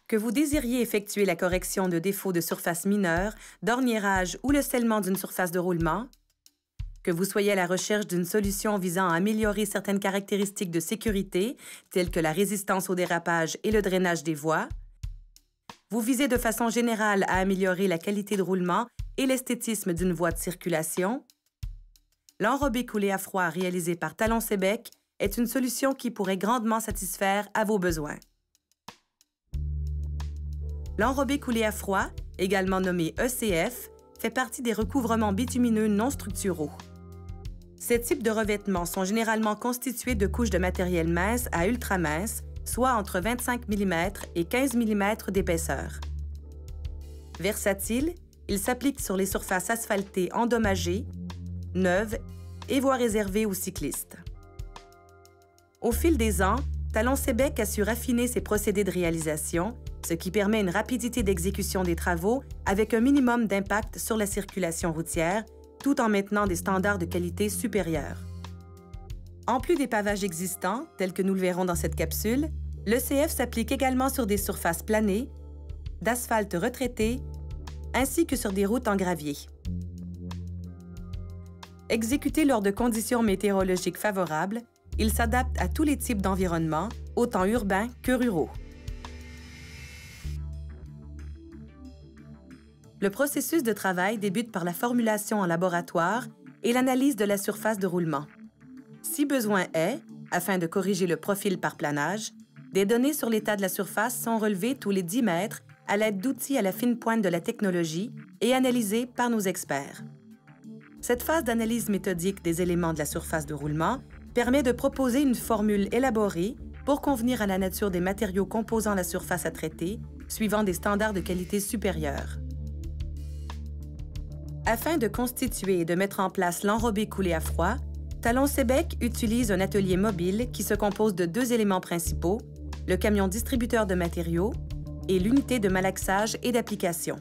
Que vous désiriez effectuer la correction de défauts de surface mineure, d'orniérage ou le scellement d'une surface de roulement, que vous soyez à la recherche d'une solution visant à améliorer certaines caractéristiques de sécurité, telles que la résistance au dérapage et le drainage des voies, vous visez de façon générale à améliorer la qualité de roulement et l'esthétisme d'une voie de circulation, l'enrobé coulé à froid réalisé par Talon-Sébec est une solution qui pourrait grandement satisfaire à vos besoins. L'enrobé coulé à froid, également nommé ECF, fait partie des recouvrements bitumineux non structuraux. Ces types de revêtements sont généralement constitués de couches de matériel mince à ultra mince, soit entre 25 mm et 15 mm d'épaisseur. Versatile, il s'applique sur les surfaces asphaltées endommagées, neuves et voies réservées aux cyclistes. Au fil des ans, Talon-Sébec a su raffiner ses procédés de réalisation, ce qui permet une rapidité d'exécution des travaux avec un minimum d'impact sur la circulation routière, tout en maintenant des standards de qualité supérieurs. En plus des pavages existants, tels que nous le verrons dans cette capsule, l'ECF s'applique également sur des surfaces planées, d'asphalte retraité, ainsi que sur des routes en gravier. Exécuté lors de conditions météorologiques favorables, il s'adapte à tous les types d'environnements, autant urbains que ruraux. Le processus de travail débute par la formulation en laboratoire et l'analyse de la surface de roulement. Si besoin est, afin de corriger le profil par planage, des données sur l'état de la surface sont relevées tous les 10 mètres à l'aide d'outils à la fine pointe de la technologie et analysées par nos experts. Cette phase d'analyse méthodique des éléments de la surface de roulement permet de proposer une formule élaborée pour convenir à la nature des matériaux composant la surface à traiter, suivant des standards de qualité supérieurs. Afin de constituer et de mettre en place l'enrobé coulé à froid, Talon-Sébec utilise un atelier mobile qui se compose de 2 éléments principaux, le camion distributeur de matériaux et l'unité de malaxage et d'application.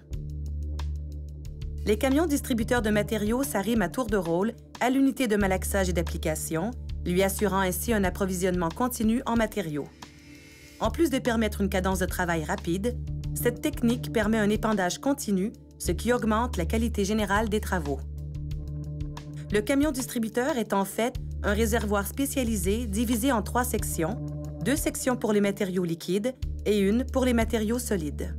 Les camions distributeurs de matériaux s'arriment à tour de rôle à l'unité de malaxage et d'application, lui assurant ainsi un approvisionnement continu en matériaux. En plus de permettre une cadence de travail rapide, cette technique permet un épandage continu, ce qui augmente la qualité générale des travaux. Le camion distributeur est en fait un réservoir spécialisé divisé en 3 sections, 2 sections pour les matériaux liquides et une pour les matériaux solides.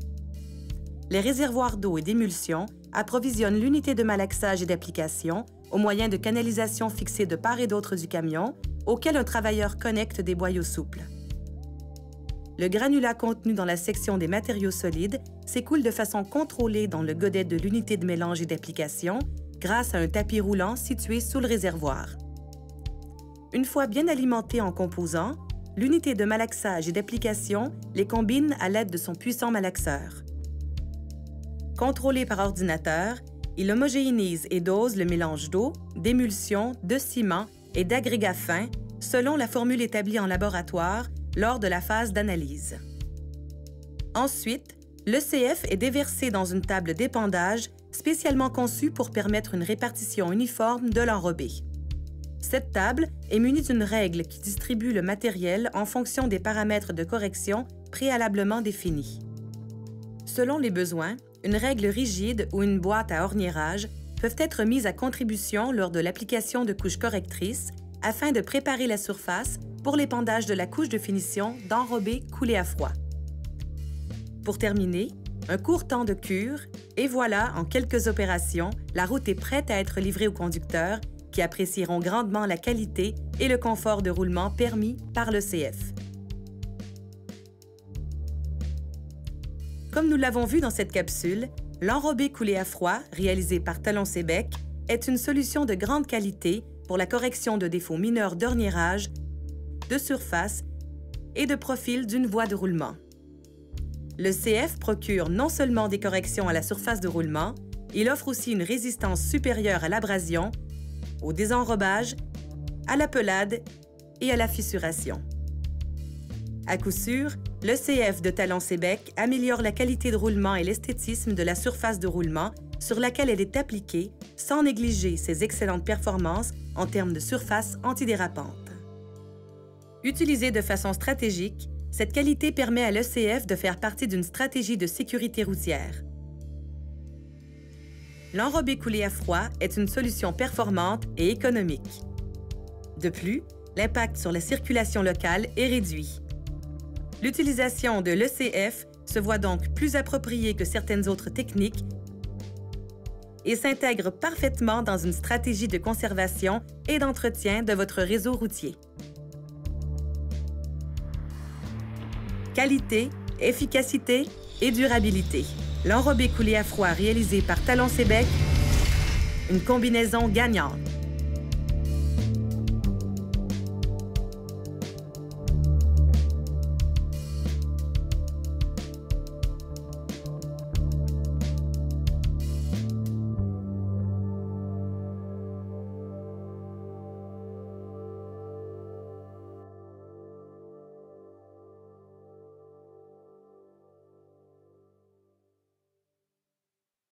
Les réservoirs d'eau et d'émulsion approvisionnent l'unité de malaxage et d'application au moyen de canalisations fixées de part et d'autre du camion, auxquelles un travailleur connecte des boyaux souples. Le granulat contenu dans la section des matériaux solides s'écoule de façon contrôlée dans le godet de l'unité de mélange et d'application grâce à un tapis roulant situé sous le réservoir. Une fois bien alimenté en composants, l'unité de malaxage et d'application les combine à l'aide de son puissant malaxeur. Contrôlé par ordinateur, il homogénéise et dose le mélange d'eau, d'émulsion, de ciment et d'agrégats fins selon la formule établie en laboratoire lors de la phase d'analyse. Ensuite, l'ECF est déversé dans une table d'épandage spécialement conçue pour permettre une répartition uniforme de l'enrobé. Cette table est munie d'une règle qui distribue le matériel en fonction des paramètres de correction préalablement définis. Selon les besoins, une règle rigide ou une boîte à orniérage peuvent être mises à contribution lors de l'application de couches correctrices afin de préparer la surface pour l'épandage de la couche de finition d'enrobé coulé à froid. Pour terminer, un court temps de cure et voilà, en quelques opérations, la route est prête à être livrée aux conducteurs qui apprécieront grandement la qualité et le confort de roulement permis par l'ECF. Comme nous l'avons vu dans cette capsule, l'enrobé coulé à froid, réalisé par Talon-Sébec, est une solution de grande qualité pour la correction de défauts mineurs d'orniérage, de surface et de profil d'une voie de roulement. Le CF procure non seulement des corrections à la surface de roulement, il offre aussi une résistance supérieure à l'abrasion, au désenrobage, à la pelade et à la fissuration. À coup sûr, le CF de Talon-Sébec améliore la qualité de roulement et l'esthétisme de la surface de roulement sur laquelle elle est appliquée sans négliger ses excellentes performances en termes de surface antidérapante. Utilisé de façon stratégique, Cette qualité permet à l'ECF de faire partie d'une stratégie de sécurité routière. L'enrobé coulé à froid est une solution performante et économique. De plus, l'impact sur la circulation locale est réduit. L'utilisation de l'ECF se voit donc plus appropriée que certaines autres techniques et s'intègre parfaitement dans une stratégie de conservation et d'entretien de votre réseau routier. Qualité, efficacité et durabilité. L'enrobé coulé à froid réalisé par Talon-Sébec, une combinaison gagnante.